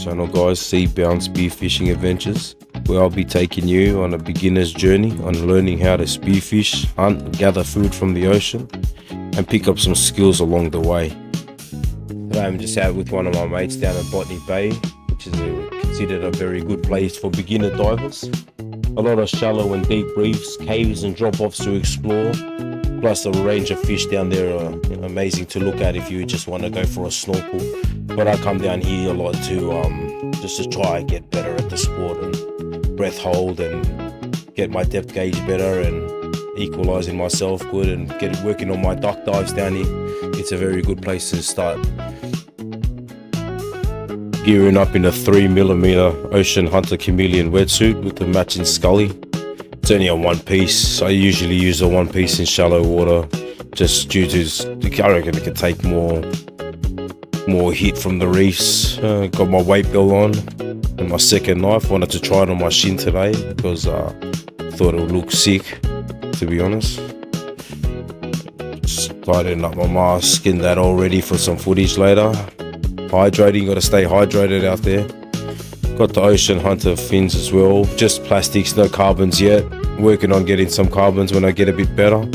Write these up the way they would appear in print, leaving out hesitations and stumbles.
channel, guys, Seabound Spearfishing Adventures, where I'll be taking you on a beginner's journey on learning how to spearfish, hunt, gather food from the ocean, and pick up some skills along the way. Today I'm just out with one of my mates down at Botany Bay, which is considered a very good place for beginner divers. A lot of shallow and deep reefs, caves and drop-offs to explore, plus the range of fish down there are amazing to look at if you just want to go for a snorkel. But I come down here a lot to just to try and get better at the sport and breath hold and get my depth gauge better and equalising myself good and working on my duck dives down here. It's a very good place to start. Gearing up in a 3mm Ocean Hunter Chameleon wetsuit with the matching scully. It's only a one piece. I usually use a one piece in shallow water just due to, I reckon it can take more hit from the reefs. Got my weight belt on and my second knife. Wanted to try it on my shin today because I thought it would look sick, to be honest. Just tidying up my mask, getting that all ready for some footage later. Hydrating, got to stay hydrated out there. Got the Ocean Hunter fins as well, just plastics, no carbons yet. Working on getting some carbons when I get a bit better.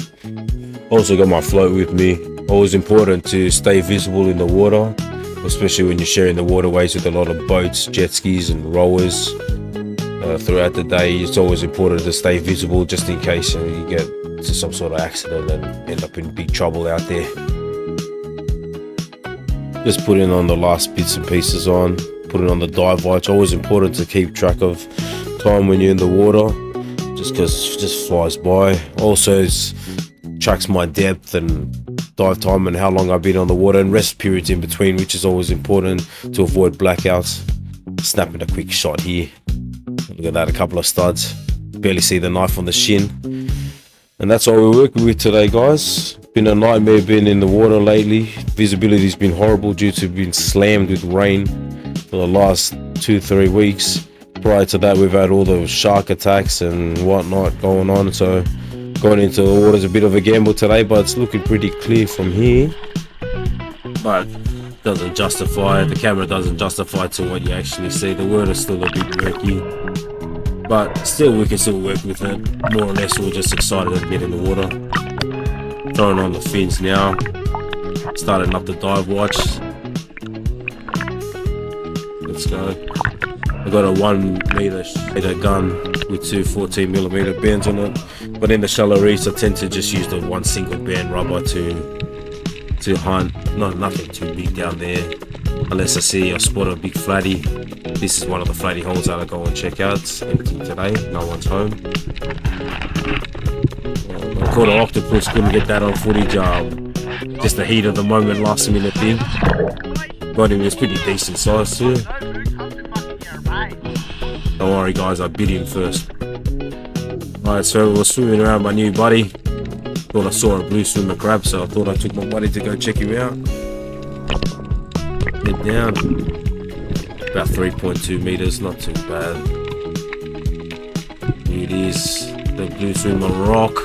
Also got my float with me. Always important to stay visible in the water, especially when you're sharing the waterways with a lot of boats, jet skis and rowers. Throughout the day, it's always important to stay visible just in case you get to some sort of accident and end up in big trouble out there. Just putting on the last bits and pieces on, putting on the dive watch. Always important to keep track of time when you're in the water, just because it just flies by. Also, it tracks my depth and dive time and how long I've been on the water and rest periods in between, which is always important to avoid blackouts. Snapping a quick shot here. Look at that, a couple of studs. Barely see the knife on the shin. And that's all we're working with today, guys. Been a nightmare being in the water lately. Visibility's been horrible due to being slammed with rain for the last 2-3 weeks. Prior to that, we've had all the shark attacks and whatnot going on, so going into the water is a bit of a gamble today, but it's looking pretty clear from here. But doesn't justify, the camera doesn't justify to what you actually see. The water is still a bit murky, but still we can still work with it. More or less we're just excited to get in the water. Throwing on the fins now, starting up the dive watch. Let's go. I got a 1m gun with two 14mm bands on it, but in the shallow reefs I tend to just use the one single band rubber to hunt. Nothing too big down there, unless I see I spot a big flatty. This is one of the flatty holes that I go and check out. It's empty today, no one's home. I caught an octopus, couldn't get that on footage. Just the heat of the moment, last minute thing. Got him, it was pretty decent size too. Don't worry guys, I bit him first. Alright, so we were swimming around my new buddy. Thought I saw a blue swimmer crab, so I thought I took my buddy to go check him out. Head down. About 3.2 meters, not too bad. Here it is, the blue swimmer rock.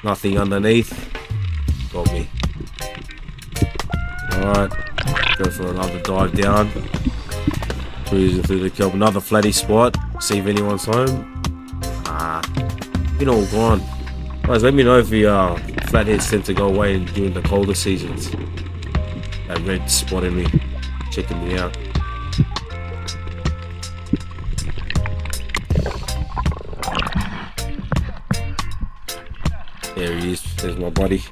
Nothing underneath. Got me. Alright, go for another dive down. Cruising through the kelp, another flatty spot. See if anyone's home. Been all gone. Guys, let me know if the flatheads tend to go away during the colder seasons. That red spotted me, checking me out. There he is, there's my buddy.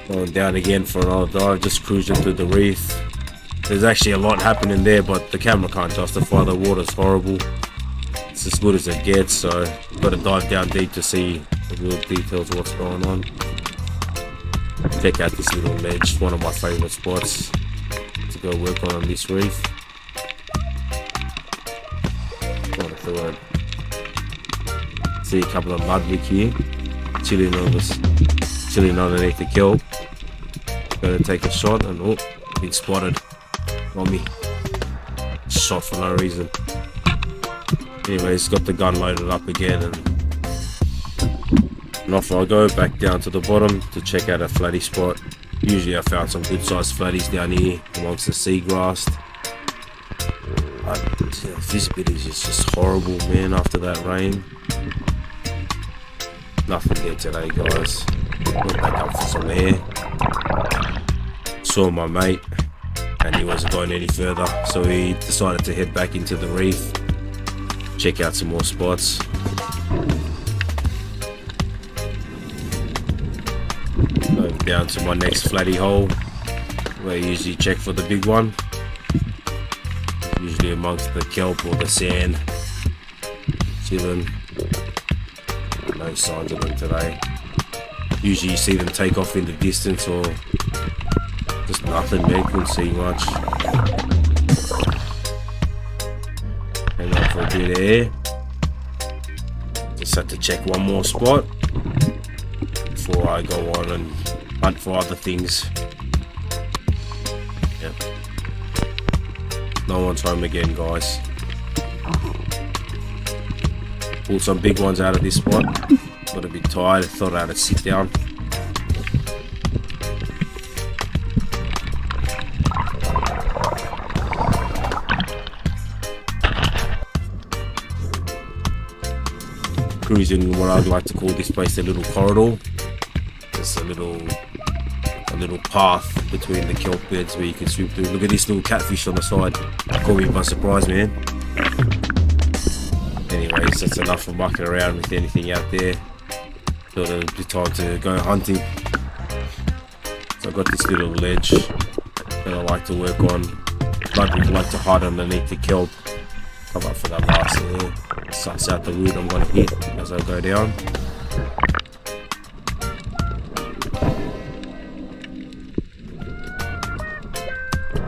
Going down again for another dive, just cruising through the reef. There's actually a lot happening there, but the camera can't justify. The water's horrible. It's as good as it gets, so got to dive down deep to see the real details of what's going on. Check out this little ledge, one of my favourite spots to go work on this reef. See a couple of mudwig here, chilling underneath the kelp. Gonna take a shot and oh, been spotted. On me. Shot for no reason. Anyways, got the gun loaded up again and off I go back down to the bottom to check out a flatty spot. Usually I found some good sized flatties down here amongst the seagrass. But visibility is just horrible, man, after that rain. Nothing there today, guys. Went back up for some air. Saw my mate, and he wasn't going any further, so he decided to head back into the reef, check out some more spots. Going down to my next flatty hole, where I usually check for the big one. Usually amongst the kelp or the sand, chilling. No signs of them today. Usually you see them take off in the distance, or just nothing, man. Couldn't see much. Hang on for a bit of air. Just had to check one more spot before I go on and hunt for other things. Yep. No one's home again, guys. Pulled some big ones out of this spot. Got a bit tired, thought I had to sit down. Cruising what I'd like to call this place a little corridor. Just a little path between the kelp beds where you can swim through. Look at this little catfish on the side. Caught me by surprise, man. Anyways, that's enough for mucking around with anything out there. Thought it would be time to go hunting. So I've got this little ledge that I like to work on. But I like to hide underneath the kelp. Come up for that last layer. Sucks out the wood I'm going to hit as I go down.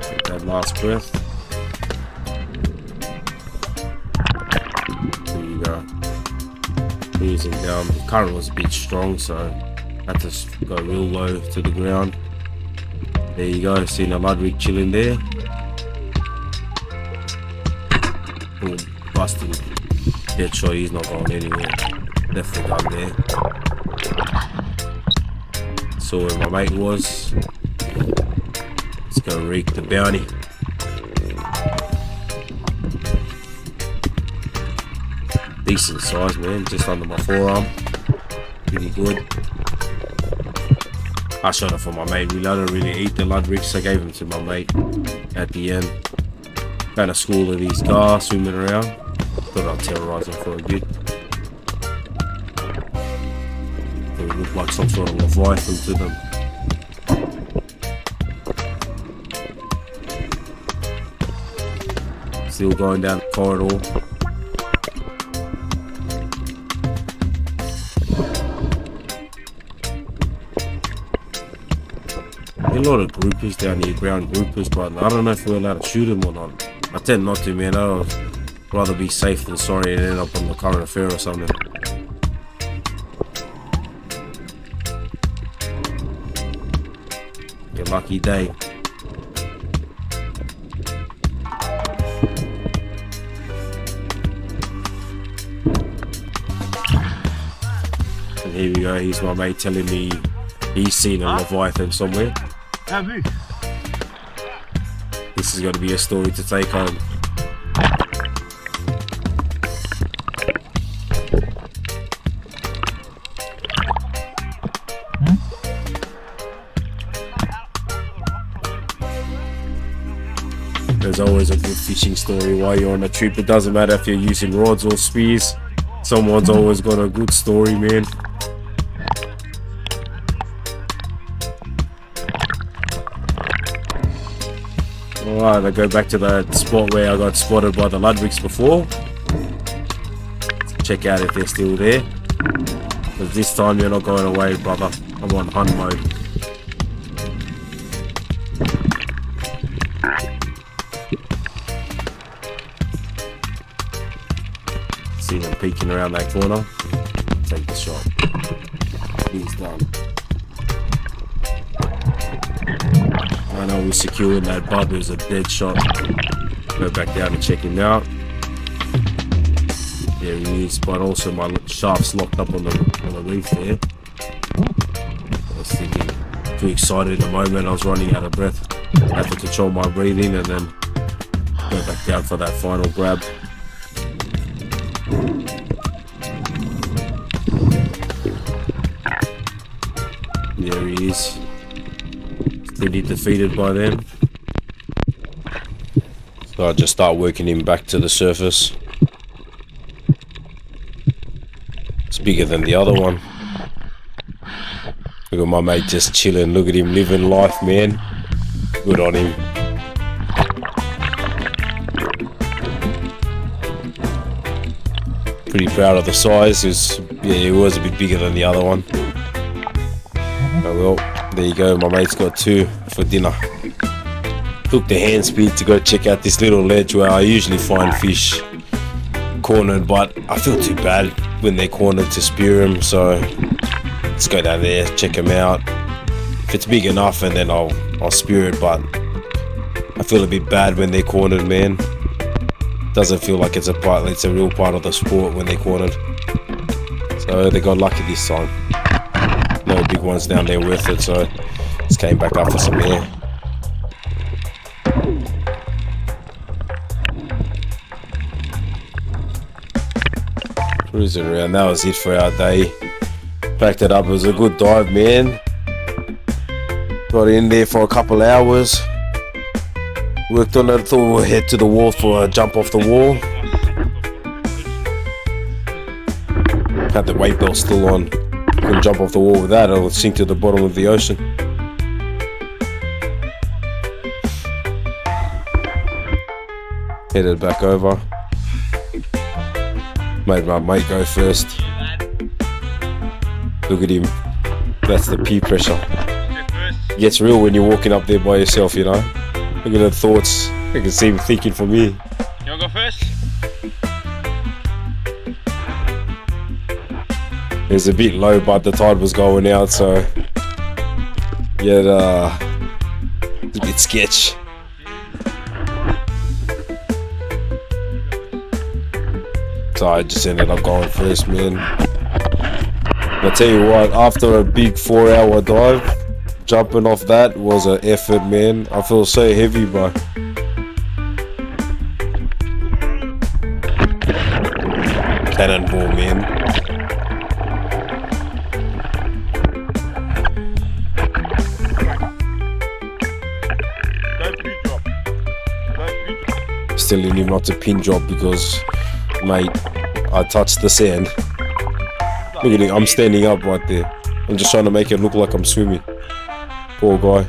Take that last breath. There you go. Easing down. The current was a bit strong, so I had to go real low to the ground. There you go. Seeing a ludwig chilling there. Boom. Busting. Dead shot, he's not going anywhere. Left the gun there. Saw where my mate was. Let's go reek the bounty. Decent size, man, just under my forearm. Pretty good. I shot it for my mate. We don't really eat the ludwigs, so I gave him to my mate at the end. Found a school of these guys swimming around. Thought I'd terrorise them for a bit. Thought it looked like some sort of leviathan to them. Still going down the corridor. A lot of groupers down here, ground groupers, but I don't know if we're allowed to shoot them or not. I tend not to, man. I'd rather be safe than sorry and end up on the current affair or something. Your lucky day. And here we go, here's my mate telling me he's seen a leviathan somewhere. This is going to be a story to take home. There's always a good fishing story while you're on a trip. It doesn't matter if you're using rods or spears. Someone's always got a good story, man. Alright, I go back to that spot where I got spotted by the ludwigs before. Check out if they're still there. But this time you're not going away, brother. I'm on hunt mode. See them peeking around that corner. Take the shot. He's done. I know we secured that bud. It was a dead shot. Go back down and check him out. There he is, but also my shaft's locked up on the reef there. I was thinking, too excited in the moment. I was running out of breath. I had to control my breathing, and then Go back down for that final grab. There he is. Clearly defeated by them. So I just start working him back to the surface. It's bigger than the other one. Look at my mate just chilling. Look at him living life, man. Good on him. Pretty proud of the size. It was a bit bigger than the other one. Oh well, there you go. My mate's got 2 for dinner. Took the hand speed to go check out this little ledge where I usually find fish cornered, but I feel too bad when they're cornered to spear them, so let's go down there, check them out. If it's big enough, and then I'll spear it, but I feel a bit bad when they're cornered, man. Doesn't feel like it's a real part of the sport when they're cornered. So they got lucky this time. No big ones down there worth it, so just came back up for some air. Cruising around, that was it for our day. Packed it up, it was a good dive, man. Got in there for a couple hours. Worked on it, thought we'll head to the wall for a jump off the wall. Had the weight belt still on. Couldn't jump off the wall with that, it'll sink to the bottom of the ocean. Headed back over. Made my mate go first. Look at him. That's the peer pressure. It gets real when you're walking up there by yourself, you know. Look at the thoughts. I can see him thinking for me. You wanna go first? It was a bit low, but the tide was going out, so yeah, it's a bit sketch. So I just ended up going first, man. I tell you what, after a big 4-hour dive, jumping off that was an effort, man. I feel so heavy, bro. Cannonball, man. Still in him not to pin drop because, mate, I touched the sand. Look at it, I'm standing up right there. I'm just trying to make it look like I'm swimming. Poor guy.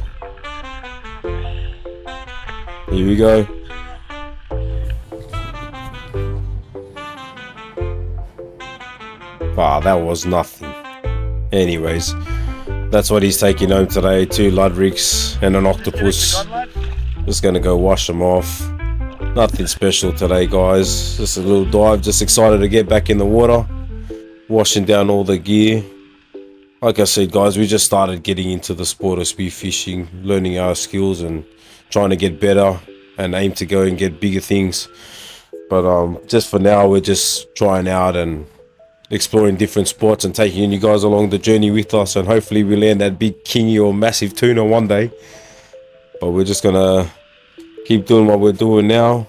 Here we go. Ah, that was nothing. Anyways, that's what he's taking home today. 2 ludwrigs and an octopus. Just gonna go wash them off. Nothing special today, guys. Just a little dive. Just excited to get back in the water. Washing down all the gear. Like I said, guys, we just started getting into the sport of spearfishing, learning our skills and trying to get better and aim to go and get bigger things. But just for now, we're just trying out and exploring different spots and taking you guys along the journey with us, and hopefully we land that big kingy or massive tuna one day. But we're just gonna keep doing what we're doing now.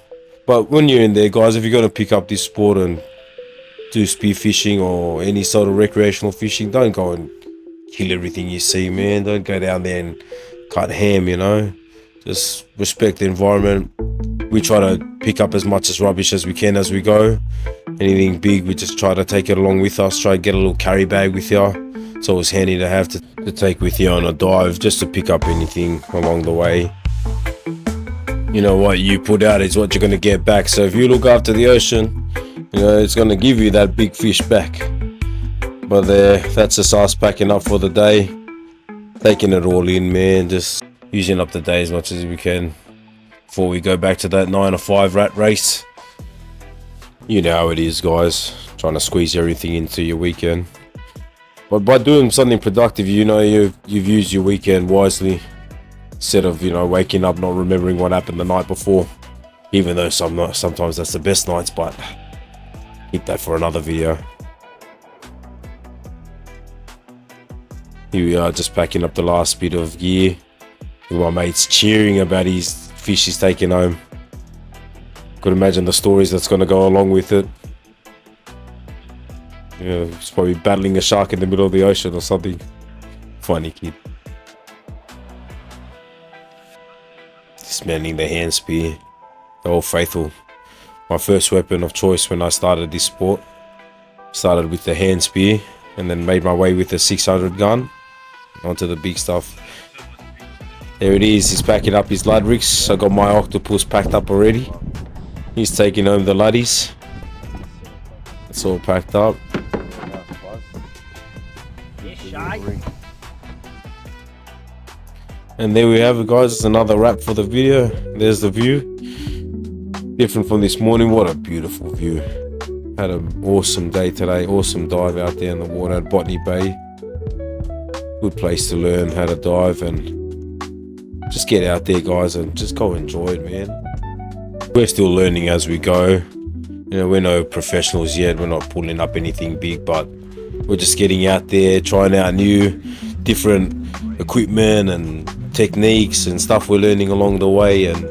But when you're in there, guys, if you're gonna pick up this sport and do spearfishing or any sort of recreational fishing, don't go and kill everything you see, man. Don't go down there and cut ham, you know. Just respect the environment. We try to pick up as much as rubbish as we can as we go. Anything big, we just try to take it along with us. Try to get a little carry bag with you. It's always handy to have to take with you on a dive, just to pick up anything along the way. You know, what you put out is what you're going to get back. So if you look after the ocean, you know, it's going to give you that big fish back. But that's just us packing up for the day. Taking it all in, man. Just using up the day as much as we can before we go back to that 9 to 5 rat race. You know how it is, guys. Trying to squeeze everything into your weekend. But by doing something productive, you know, you've used your weekend wisely. Instead of, you know, waking up not remembering what happened the night before. Even though sometimes that's the best nights, but keep that for another video. Here we are, just packing up the last bit of gear. My mate's cheering about his fish he's taking home. Could imagine the stories that's going to go along with it. Yeah, it's probably battling a shark in the middle of the ocean or something. Funny kid. Dismantling the hand spear. The Old Faithful. My first weapon of choice when I started this sport. Started with the hand spear and then made my way with the 600 gun onto the big stuff. There it is, he's packing up his ludwicks. I got my octopus packed up already. He's taking home the luddies. It's all packed up. And there we have it, guys. It's another wrap for the video. There's the view. Different from this morning. What a beautiful view. Had an awesome day today. Awesome dive out there in the water at Botany Bay. Good place to learn how to dive and just get out there, guys, and just go enjoy it, man. We're still learning as we go. You know, we're no professionals yet. We're not pulling up anything big, but we're just getting out there, trying out new, different equipment and techniques and stuff we're learning along the way, and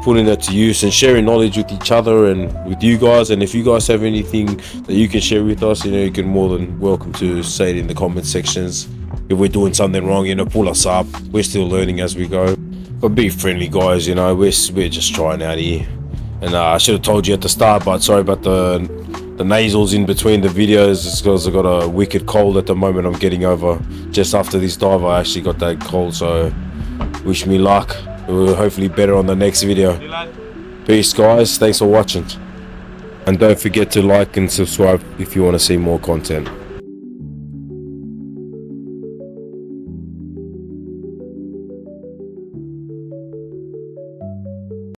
putting it to use and sharing knowledge with each other and with you guys. And if you guys have anything that you can share with us, you know, you can more than welcome to say it in the comment sections. If we're doing something wrong, you know, pull us up. We're still learning as we go. But be friendly, guys, you know, we're just trying out here. And I should have told you at the start, but sorry about the nasals in between the videos. It's because I got a wicked cold at the moment. I'm getting over just after this dive. I actually got that cold, so wish me luck. We'll hopefully better on the next video. Peace, guys. Thanks for watching. And don't forget to like and subscribe if you want to see more content.